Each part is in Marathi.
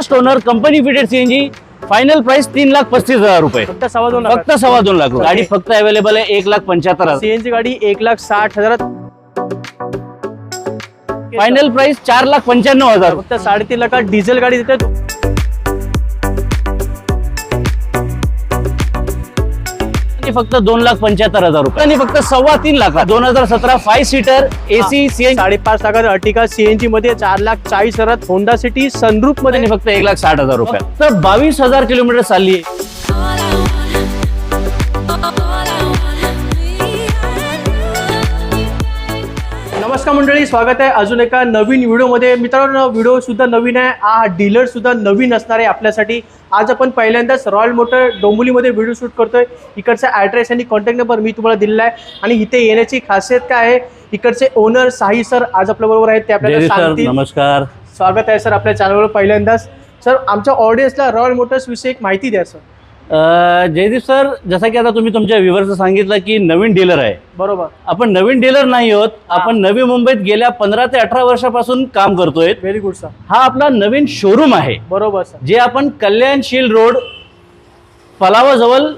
First owner company fitted CNG, final price 3,35,000 रुपये, फक्त 2.25 लाख. फक्त 2.25 लाख रुपये. गाडी फक्त अवेलेबल आहे 1,75,000. सीएनजी गाडी 1,60,000. Final price 4,95,000. फक्त 3.5 लाखात डिझेल गाडी देते. फक्त 2,75,000 रुपये आणि फक्त 3.25 लाखात 2017 5 सीटर एसी सीएनजी 5.5 लाखात अर्टिगा सीएनजी मध्ये 4,40,000. होंडा सिटी सनरूफ मध्ये आणि फक्त 1,60,000 रुपये. फक्त 22,000 किलोमीटर चालली आहे. नमस्कार मंडळी, स्वागत आहे अजून एका नवीन व्हिडिओमध्ये. मित्रांनो, व्हिडिओ सुद्धा नवीन आहे, हा डीलर सुद्धा नवीन असणार आहे आपल्यासाठी. आज आपण पहिल्यांदाच रॉयल मोटर डोंबिवलीमध्ये व्हिडिओ शूट करतोय. इकडचा ॲड्रेस आणि कॉन्टॅक्ट नंबर मी तुम्हाला दिलेला आहे आणि इथे येण्याची खासियत काय आहे, इकडचे ओनर साही सर आज आपल्या बरोबर आहेत, ते आपल्याला सांगतील. नमस्कार, स्वागत आहे सर आपल्या चॅनलवर पहिल्यांदाच. सर, आमच्या ऑडियन्सला रॉयल मोटर्स विषयी एक माहिती द्या सर. जयदीप सर, जसं की आता तुम्ही तुमच्या व्ह्युअर्सला सांगितलं की नवीन डीलर आहे. बरोबर. आपण नवीन डीलर नाही आहोत, आपण नवी मुंबईत गेल्या 15 ते 18 वर्षापासून काम करतोय. Very good sir. हा आपला नवीन शोरूम आहे. बरोबर सर. जे आपण कल्याणशील रोड पलावाजवळ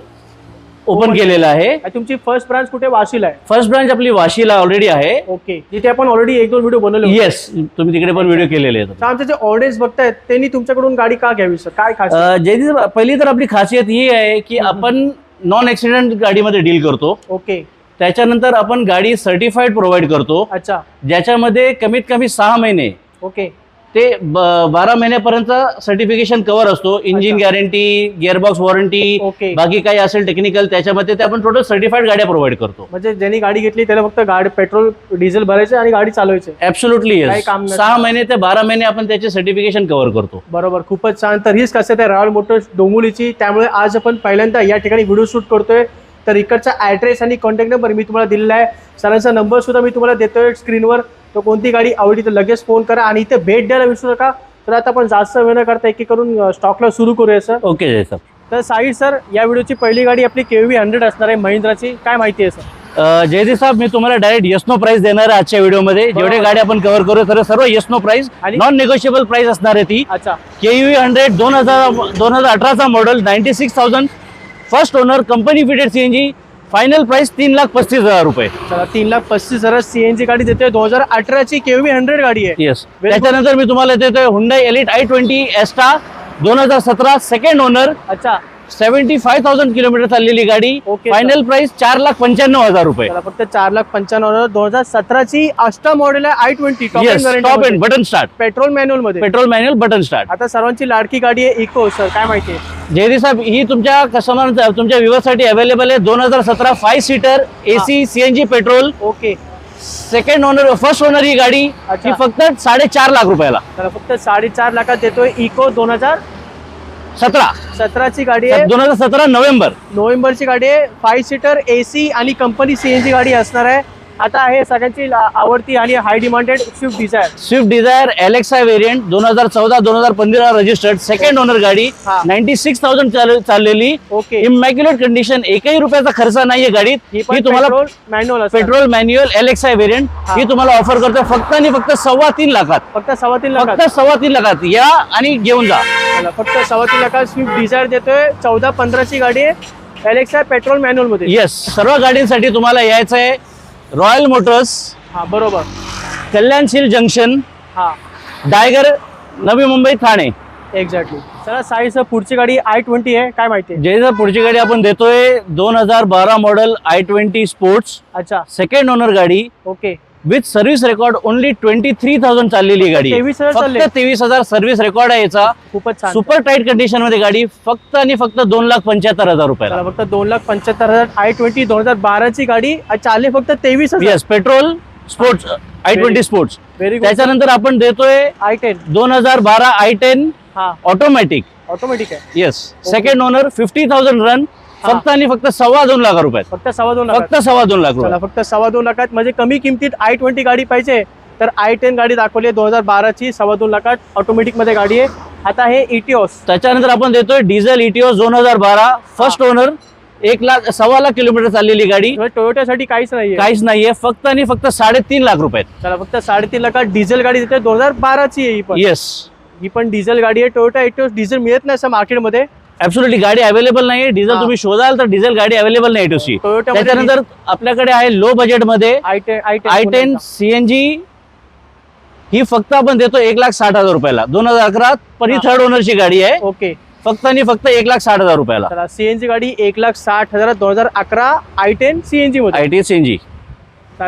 ओपन केलेला आहे. तुमची फर्स्ट ब्रांच कुठे? वाशीला आहे. फर्स्ट ब्रांच आपली वाशीला ऑलरेडी आहे. ओके. जिथे आपण ऑलरेडी 1-2 व्हिडिओ बनवले. येस, तुम्ही तिकडे पण व्हिडिओ केलेले आहेत. आमचे जे ऑडियन्स बघतायत त्यांनी तुमच्याकडून गाडी का घ्यावी सर? काय खास? जयदीप, पहिली तर आपली खासियत ही आहे की आपण नॉन ऍक्सिडेंट गाडीमध्ये डील करतो. ओके. त्याच्यानंतर आपण गाडी सर्टिफाईड प्रोव्हाइड करतो. अच्छा. ज्याच्यामध्ये कमीत कमी 6 महिने ओके ते 12 महिन्यापर्यंत सर्टिफिकेशन कव्हर असतो. Engine guarantee, gearbox warranty, okay. बाकी काही असेल टेक्निकल, त्याच्यामध्ये ते आपण टोटल सर्टिफाईड गाड्या प्रोव्हाइड करतो. म्हणजे ज्यांनी गाडी घेतली त्याला फक्त गाडी पेट्रोल डिझेल भरायचे आणि गाडी चालवायची. ऍब्सोल्युटली काही काम नाही. 6 महिने ते 12 महिने आपण त्याचे सर्टिफिकेशन कव्हर करतो. बरोबर, खूपच छान. तर हीच खासियत आहे रॉयल मोटर्स डोंबिवलीची. त्यामुळे आज आपण पहिल्यांदा या ठिकाणी व्हिडिओ शूट करतोय. तर इकडचा ॲड्रेस आणि कॉन्टॅक्ट नंबर मी तुम्हाला दिलेला आहे. सरांचा नंबर सुद्धा मी तुम्हाला देतोय स्क्रीनवर. तो कोणती गाडी आवडली तर लगेच फोन करा आणि इथे भेट द्यायला विसरू नका. तर आता आपण जास्त वेळ न करता एक करून स्टॉकला सुरू करूया सर. ओके जय सर. तर साई सर, या व्हिडिओची पहिली गाडी आपली KV 100 असणार आहे महिंद्राची. काय माहिती आहे सर? जयदीप साहेब, मी तुम्हाला डायरेक्ट येस नो प्राइस देणार आहे आजच्या व्हिडिओमध्ये. जेवढे गाडी आपण कव्हर करू तर सर्व yes no price, non negotiable price असणार आहे ती. अच्छा. KV 100 2018चा model, 96,000, first owner, company fitted CNG, final price 3,35,000 रुपये. चला, 3,35,000 सीएनजी गाडी देतोय. 2018ची KV 100 गाडी आहे. येस. त्याच्यानंतर मी तुम्हाला देतोय Hyundai elite i20 एस्टा 2017 second owner. अच्छा. 75,000 किलोमीटर चाललेली गाडी. ओके. फायनल प्राइस 4,95,000 रुपये. चला, फक्त 4,95,000. 2017ची अष्टा मॉडेल आहे i20 top end button start, petrol manual मध्ये. Petrol manual button start. आता सर्वांची लाडकी गाडी आहे इको. सर, काय माहिती आहे? जयदीप साहेब, ही तुमच्या कस्टमर, तुमच्या व्ह्युअर्ससाठी अवेलेबल आहे. 2017 5 seater AC CNG petrol. Okay. Second owner, first owner ही गाडी. ही फक्त 4.5 लाख रुपयाला. चला, फक्त 4.5 लाखात देतोय. इको 2017ची गाडी आहे. 2017 नोव्हेंबरची गाडी आहे. 5 सीटर एसी आणि कंपनी सीएनजी गाडी असणार आहे. आता आहे सगळ्यांची आवडती आणि high demanded Swift Dzire LXI variant 2014-2015 registered, second owner गाडी. 96,000 चाललेली. ओके. इमॅक्युलेट कंडिशन, एकही रुपयाचा खर्च नाहीये गाडीत. ही तुम्हाला पेट्रोल मॅन्युअल LXI व्हेरियंट ही तुम्हाला ऑफर करतो फक्त आणि फक्त 3.25 लाखात. फक्त 3.25 लाखात. फक्त 3.25 लाखात या आणि घेऊन जा. फक्त 3.25 लाखात स्विफ्ट डिझायर देतोय. 14-15ची गाडी आहे. LXI पेट्रोल मॅन्युअल मध्ये. येस, सर्व गाडींसाठी तुम्हाला यायचं आहे रॉयल मोटर्स. हा, बरोबर. कल्याणशील जंक्शन, हा, डायगर, नवी मुंबई, ठाणे. एक्झॅक्टली. चला साई सर, पुढची गाडी i20 आहे. काय माहिती आहे? जे पुढची गाडी आपण देतोय 2012 मॉडेल i20 स्पोर्ट्स. अच्छा. सेकंड ओनर गाडी. Okay. With service record only 23,000 चाललेली गाडी. 23,000 सर्व्हिस रेकॉर्ड आहे याचा. खूपच छान. सुपर टाईट कंडिशन मध्ये गाडी. फक्त आणि फक्त 2,75,000 रुपये. फक्त 2,75,000 i20 2012ची गाडी. चालले फक्त 23,000. Yes, petrol sports i20 sports. त्याच्यानंतर आपण देतोय i10 2012 i10 ऑटोमॅटिक. ऑटोमॅटिक आहे. Yes, second owner, 50,000 run. फक्त आणि फक्त 2.25 लाख रुपये. फक्त 2.25 लाख. फक्त 2.25 लाख रुपये. फक्त 2.25 लाखात. म्हणजे कमी किमतीत i20 गाडी पाहिजे तर i10 गाडी दाखवली आहे 2012ची. 2.25 लाखात ऑटोमॅटिक मध्ये गाडी आहे. आता हे इटिओस. त्याच्यानंतर आपण देतोय diesel Etios 2012 first owner, 1,00,000 1.25 lakh kilometre चाललेली गाडी. टोयोटासाठी काहीच नाहीये. फक्त आणि फक्त 3.5 लाख रुपये. चला, फक्त 3.5 लाखात डिझेल गाडी देते. 2012ची आहे ही पण. येस, ही पण डिझेल गाडी आहे. टोयोटा एटिओस डिझेल मिळत नाही असं मार्केटमध्ये. ऍब्सोल्युटली गाडी अवेलेबल नाहीये. डिझेल हा. तुम्ही शोधाल तर डिझेल गाडी अवेलेबल नाही टोशी. टोयोटा त्याच्यानंतर आपल्याकडे आहे लो बजेट मध्ये i10 CNG. ही फक्त आपण देतो 1,60,000 रुपयाला. 2011 पण ही हा. थर्ड ओनरची गाडी आहे. ओके. फक्त आणि फक्त 1,60,000 रुपयाला. चला सीएनजी गाडी 1,60,000 2011 i10 सीएनजी मध्ये. i10 CNG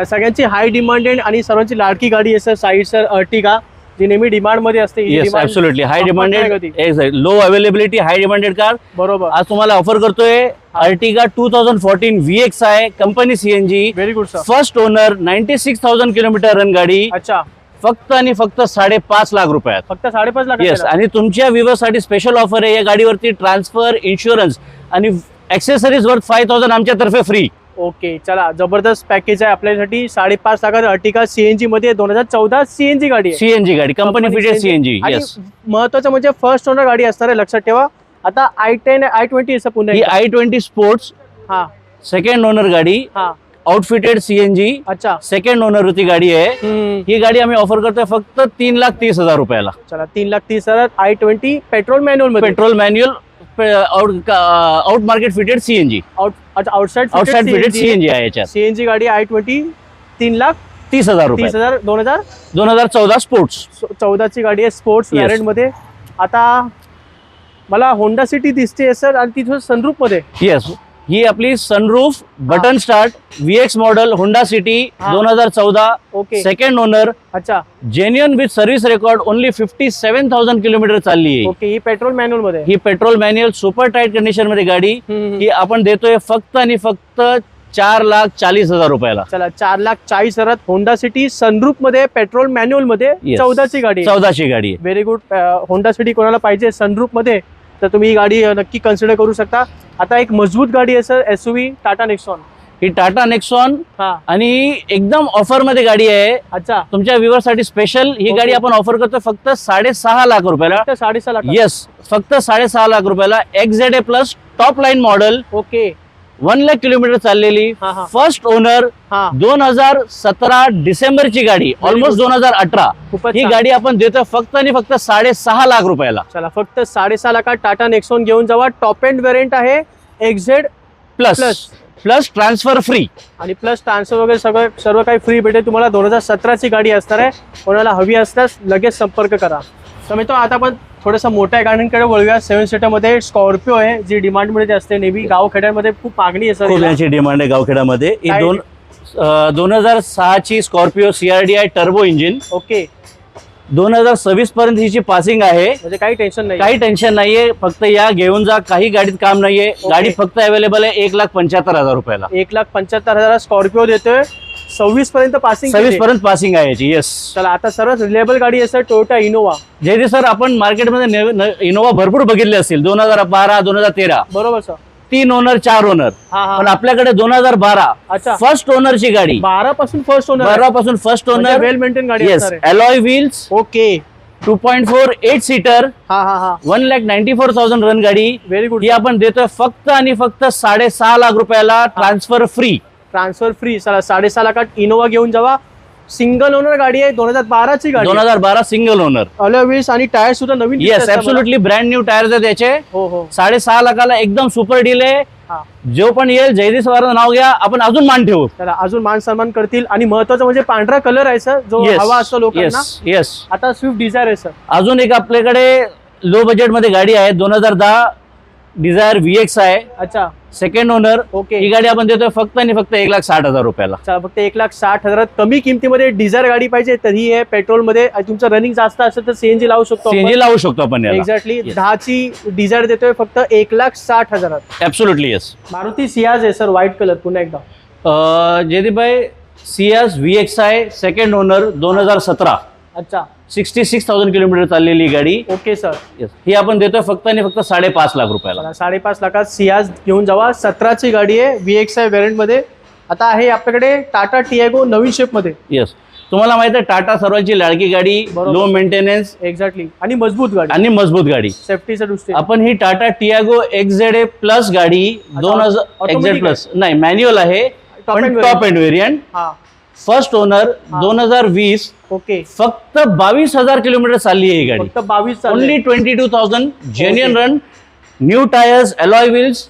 सगळ्यांची हाय डिमांडेड आणि सर्वांची लाडकी गाडी आहे सर. साईड सर अर्टिगा जी नेहमी डिमांड मध्ये असते. ही येस demand ऍब्सोल्युटली हाय संपत नाही कधी. डिमांडेड, लो अवेलेबिलिटी, हाय डिमांडेड कार. बरोबर. आज तुम्हाला ऑफर करतोय अर्टिगा 2014 VX आहे, company CNG, very good sir. First owner, 96,000 kilometre run गाडी. अच्छा. फक्त आणि फक्त 5.5 लाख रुपयात. फक्त 5.5 लाख. येस. आणि तुमच्या व्ह्युअर्स साठी स्पेशल ऑफर आहे. या गाडीवरती ट्रान्सफर, इन्शुरन्स आणि ऍक्सेसरीज वर 5,000 आमच्या तर्फे फ्री. ओके. चला जबरदस्त पॅकेज आहे आपल्यासाठी. 5.5 लाखात अर्टिगा सीएनजी मध्ये 2014 सीएनजी गाडी आहे. CNG गाडी, कंपनी फिटेड CNG. आणि येस. महत्वाचं म्हणजे फर्स्ट ओनर गाडी असणार आहे, लक्षात ठेवा. आता i10 i20 असं पुन्हा ही एकदा. i20 स्पोर्ट्स हा सेकंड ओनर गाडी, हा. आउटफिटेड CNG, अच्छा. सेकंड ओनर होती गाडी आहे. ही गाडी आम्ही ऑफर करतोय फक्त 3,30,000 रुपयाला. चला 3,30,000 i20 पेट्रोल मॅन्युअल मध्ये. Petrol manual, out market fitted CNG, outside fitted CNG आहे याच्यात. सीएनजी गाडी i20 3,30,000 रुपये. 30,000 2014 स्पोर्ट्स 2014 ची गाडी आहे स्पोर्ट्स Yes. व्हॅरियंट मध्ये. आता मला होंडा सिटी दिसते सर आणि तिथं सनरूफ मध्ये. येस. ही आपली sunroof button start VX model Honda City हा. 2014 ओके. सेकंड ओनर, अच्छा. Genuine with service record, only 57,000 kilometre चालली आहे. ओके. ही पेट्रोल मॅन्युअल मध्ये. ही petrol manual super tight condition मध्ये गाडी. ही आपण देतोय फक्त आणि फक्त 4,40,000 रुपयाला. चला 4,40,000 होंडा सिटी सनरूफ मध्ये पेट्रोल मॅन्युअल मध्ये. Yes. 14 ची गाडी. 14ची गाडी आहे. Very good. होंडा सिटी कोणाला पाहिजे सनरूफ मध्ये तर तुम्ही ही गाडी नक्की कन्सिडर करू शकता. आता एक मजबूत गाडी आहे सर, SUV टाटा नेक्सॉन. ही टाटा नेक्सॉन हा. आणि एकदम ऑफर मध्ये गाडी आहे. अच्छा. तुमच्या व्ह्युअर साठी स्पेशल ही Okay. गाडी आपण ऑफर करतोय फक्त 6.5 लाख रुपयाला. फक्त 6.5 लाख. येस, फक्त 6.5 लाख रुपयाला. XZA plus top line model, okay. 1 lakh kilometre चाललेली, हा, हा. फर्स्ट ओनर, हा. 2017 डिसेंबरची गाडी, ऑलमोस्ट 2018. खूपच ही छान. गाडी आपण देतोय फक्त आणि फक्त 6.5 लाख रुपयाला. चला फक्त 6.5 लाखात टाटा नेक्सॉन घेऊन जावा. टॉप एंड व्हेरियंट आहे XZ प्लस ट्रान्सफर फ्री आणि प्लस ट्रान्सफर वगैरे सर्व काही फ्री भेटेल तुम्हाला. 2017 ची गाडी असणार आहे. कोणाला हवी असल्यास लगेच संपर्क करा. तर मित्र आता आपण थोडंसं मोठ्या गाड्यांकडे वळूया. 7 सीटर मध्ये स्कॉर्पिओ आहे जी डिमांड मध्ये असते नेहमी. गावखेड्यांमध्ये खूप मागणी आहे खूप सर. यांची डिमांड आहे गावखेड्यामध्ये. ही काय 2006 ची Scorpio CRDI turbo engine. Okay. 2026 पर्यंत हिची पासिंग आहे. म्हणजे काही टेन्शन नाही. काही टेन्शन नाहीये. फक्त या घेऊन जा, काही गाडीत काम नाहीये. गाडी फक्त अवेलेबल आहे 1,75,000 रुपयाला. 1,75,000 स्कॉर्पिओ देतोय. 26 पर्यंत पासिंग. 26 पर्यंत पासिंग आहे याची. येस. चला आता सर्वात रिलेबल गाडी आहे sir Toyota Innova. Jaideep sir, आपण मार्केटमध्ये इनोवा भरपूर बघितले असतील. 2012 2013 बरोबर सर. 3 owner 4 owner. हा हा. पण आपल्याकडे 2012 अच्छा. फर्स्ट ओनरची गाडी. 12 पासून फर्स्ट ओनर. 12 पासून फर्स्ट ओनर. वेल मेंटेन गाडी येस. असणार आहे. Alloy wheels, okay. 2.4 8 सीटर, हा हा हा. 1,94,000 रन गाडी. Very good. ही आपण देतोय फक्त आणि फक्त 6.5 लाख रुपयाला. Transfer free. Transfer free. चला 6.5 लाखात इनोवा घेऊन जावा. सिंगल ओनर गाडी आहे. 2012 ची गाडी. 2012 सिंगल ओनर. अलॉय व्हील्स आणि टायर सुद्धा नवीन. येस, दिसतात ऍब्सोल्युटली ब्रँड न्यू टायर्स आहेत याचे. हो हो. 6.5 लाखाला एकदम सुपर डील आहे. हा. जो पण येईल जयदीप सरांचं नाव घ्या, आपण अजून मान ठेवू. चला अजून मान सन्मान करतील. आणि महत्वाचं म्हणजे पांढरा कलर आहे सर जो हवा असतो लोकांना. येस. आता स्विफ्ट डिझायर आहे सर. अजून एक आपल्याकडे लो बजेट मध्ये गाडी आहे. 2010 डिझायर VX आहे. अच्छा. Second owner. ओके. ही गाडी आपण देतोय फक्त आणि फक्त 1,60,000 रुपयाला. चला फक्त 1,60,000 कमी किमतीमध्ये डिझायर गाडी पाहिजे तरी आहे. पेट्रोल मध्ये तुमचं रनिंग जास्त असेल तर CNG लावू शकतो. CNG लावू शकतो आपण याला. एक्झॅक्टली. Yes. 10 ची डिझायर देतोय फक्त 1,60,000. Absolutely yes. मारुती सियाज आहे सर व्हाईट कलर. पुन्हा एकदा जयदीप भाई, सियाज VX आहे. Second owner 2017. अच्छा. 66,000 किलोमीटर चाललेली गाडी. Okay sir. Yes. ही आपण देतोय फक्त आणि फक्त 5.5 लाख रुपयाला. 5.5 लाखात सियाज घेऊन जावा. 17 ची गाडी आहे. VXI व्हेरियंट मध्ये. आता आहे आपल्याकडे टाटा टियागो नवीन शेप मध्ये. येस. तुम्हाला माहिती आहे टाटा सर्वांची लाडकी गाडी, बरोबर. Low maintenance exactly. आणि मजबूत गाडी आणि मजबूत गाडी. सेफ्टीच्या दृष्टीने. आपण ही टाटा टियागो XZA प्लस गाडी 2000 automatic XZ प्लस नाही मॅन्युअल आहे, Top पण end टॉप एंड व्हेरियंट. हा. फर्स्ट ओनर 2020, ओके, फक्त 22,000 किलोमीटर चालली आहे ही गाडी. फक्त 22 only 22,000 genuine run, new tyres, alloy wheels.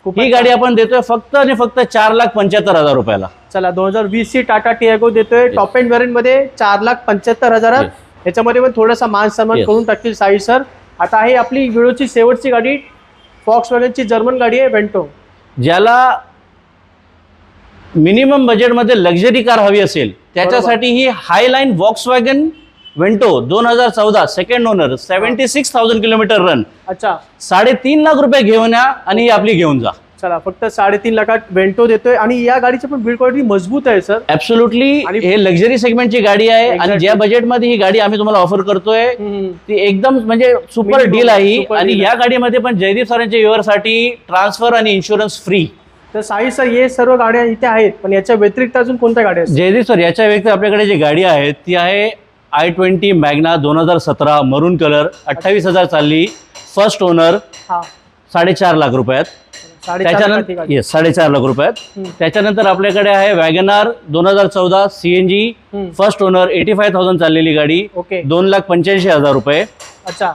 ही गाडी आपण देतोय फक्त आणि फक्त 4,75,000 रुपयाला. चला 2020 ची टाटा टियागो देतोय टॉप एंड व्हेरियंट मध्ये 4,75,000. याच्यामध्ये पण थोडासा मान सन्मान Yes. करून टाकतील साई सर. आता आहे आपली व्हिडिओची शेवटची गाडी, फॉक्सवॅगनची जर्मन गाडी आहे वेंटो. ज्याला मिनिमम बजेटमध्ये लक्झरी कार हवी असेल त्याच्यासाठी ही highline Volkswagen Vento 2014 second owner, 76,000 kilometre run. अच्छा, 3.5 लाख रुपये घेऊन या आणि ही आपली घेऊन जा. चला फक्त 3.5 लाखात वेंटो देतोय आणि या गाडीची पण बिल्ड क्वालिटी मजबूत आहे सर. ऍब्सोल्युटली आणि- हे लक्झरी सेगमेंटची गाडी आहे आणि Exactly. ज्या बजेटमध्ये ही गाडी आम्ही तुम्हाला ऑफर करतोय ती एकदम म्हणजे सुपर Minimum, डील आहे. super आणि deal या गाडीमध्ये पण जयदीप सरांच्या व्ह्युअरसाठी ट्रान्सफर आणि इन्शुरन्स फ्री. तर साई सर हे सर्व गाड्या इथे आहेत, पण याच्या व्यतिरिक्त अजून कोणत्या गाड्या आहेत? जयदीप सर याच्या व्यतिरिक्त आपल्याकडे जी गाडी आहे ती आहे i20 मॅग्ना 2017 मरून कलर, 28,000 चालली, फर्स्ट ओनर, हा, 4.5 लाख रुपयात. 4.5 लाखाची त्याच्यानंतर गाडी. येस 4.5 लाख रुपयात. त्याच्यानंतर आपल्याकडे आहे वॅगनार 2014 CNG, फर्स्ट ओनर, 85,000 चाललेली गाडी, ओके, 2,85,000 रुपये. अच्छा.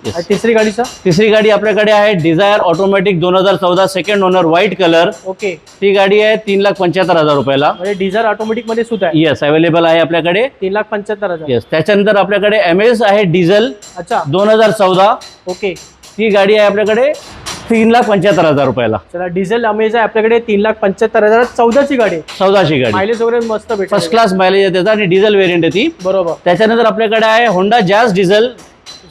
Yes. आणि तिसरी गाडीचा? तिसरी गाडी आपल्याकडे आहे Dzire automatic 2014 second owner white colour. Okay, ती गाडी आहे 3,75,000 रुपयाला. म्हणजे डिझायर ऑटोमॅटिक मध्ये सुद्धा आहे. येस अवेलेबल आहे आपल्याकडे. 3,75,000. येस. त्याच्यानंतर आपल्याकडे MS आहे डिझेल अच्छा, 2014. ओके. ती गाडी आहे आपल्याकडे 3,75,000 रुपयाला. चला डिझेल अमेज आहे आपल्याकडे 3,75,000. 14ची गाडी, 14ची गाडी, मायलेज वगैरे मस्त भेटेल. फर्स्ट क्लास मायलेज आहे त्याचा आणि डिझेल व्हेरियंट आहे ती. बरोबर. त्याच्यानंतर आपल्याकडे आहे होंडा जॅझ डिझेल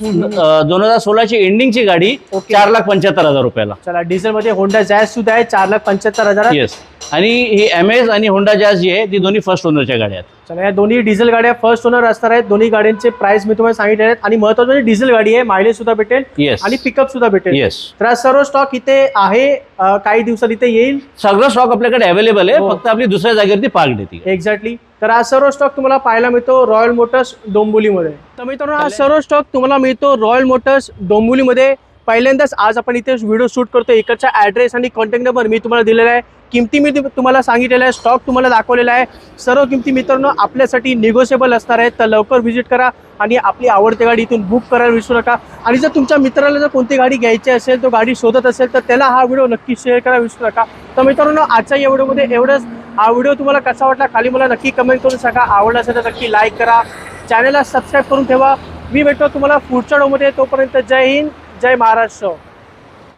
2016ची एंडिंगची गाडी, ओके. 4,75,000 रुपयाला. चला डिझेल मध्ये होंडा जॅझ सुद्धा आहे 4,75,000. येस. आणि ही MS आणि होंडा जॅझ जी आहे ती दोन्ही फर्स्ट ओनरच्या गाड्या आहेत. चला या दोन्ही डिझेल गाड्या फर्स्ट ओनर असणार आहेत. दोन्ही गाड्यांचे प्राइस मी तुम्हाला सांगितले आहेत आणि महत्त्वाचं म्हणजे डिझेल गाडी आहे, मायलेज सुद्धा भेटेल येस आणि पिकअप सुद्धा भेटेल. येस. तर हा सर्व स्टॉक इथे आहे, काही दिवसात इथे येईल. सगळं स्टॉक आपल्याकडे अवेलेबल आहे, हो. फक्त आपली दुसऱ्या जागेवरती पार्क देते. एक्झॅक्टली. तर हा सर्व स्टॉक तुम्हाला पाहायला मिळतो रॉयल मोटर्स डोंबिवलीमध्ये. तर मित्रांनो हा सर्व स्टॉक तुम्हाला मिळतो रॉयल मोटर्स डोंबिवलीमध्ये. पहिल्यांदाच आज आपण इथे व्हिडिओ शूट करतो. इकडचा ॲड्रेस आणि कॉन्टॅक्ट नंबर मी तुम्हाला दिलेला आहे. किमती मी तुम्हाला सांगितलेलं आहे, स्टॉक तुम्हाला दाखवलेला आहे. सर्व किमती मित्रांनो आपल्यासाठी निगोशिएबल असणार आहेत. तर लवकर व्हिजिट करा आणि आपली आवडती गाडी इथून बुक करायला विसरू नका. आणि जर तुमच्या मित्राला जर कोणती गाडी घ्यायची असेल, तो गाडी शोधत असेल, तर त्याला हा व्हिडिओ नक्की शेअर करायला विसरू नका. तर मित्रांनो आजच्या या व्हिडिओमध्ये एवढंच. हा व्हिडिओ तुम्हाला कसा वाटला खाली मला नक्की कमेंट करून सांगा. आवडला असेल तर नक्की लाईक करा, चॅनलला सबस्क्राईब करून ठेवा. मी भेटतो तुम्हाला पुढच्या व्हिडिओमध्ये. तोपर्यंत जय हिंद, जय महाराष्ट्र.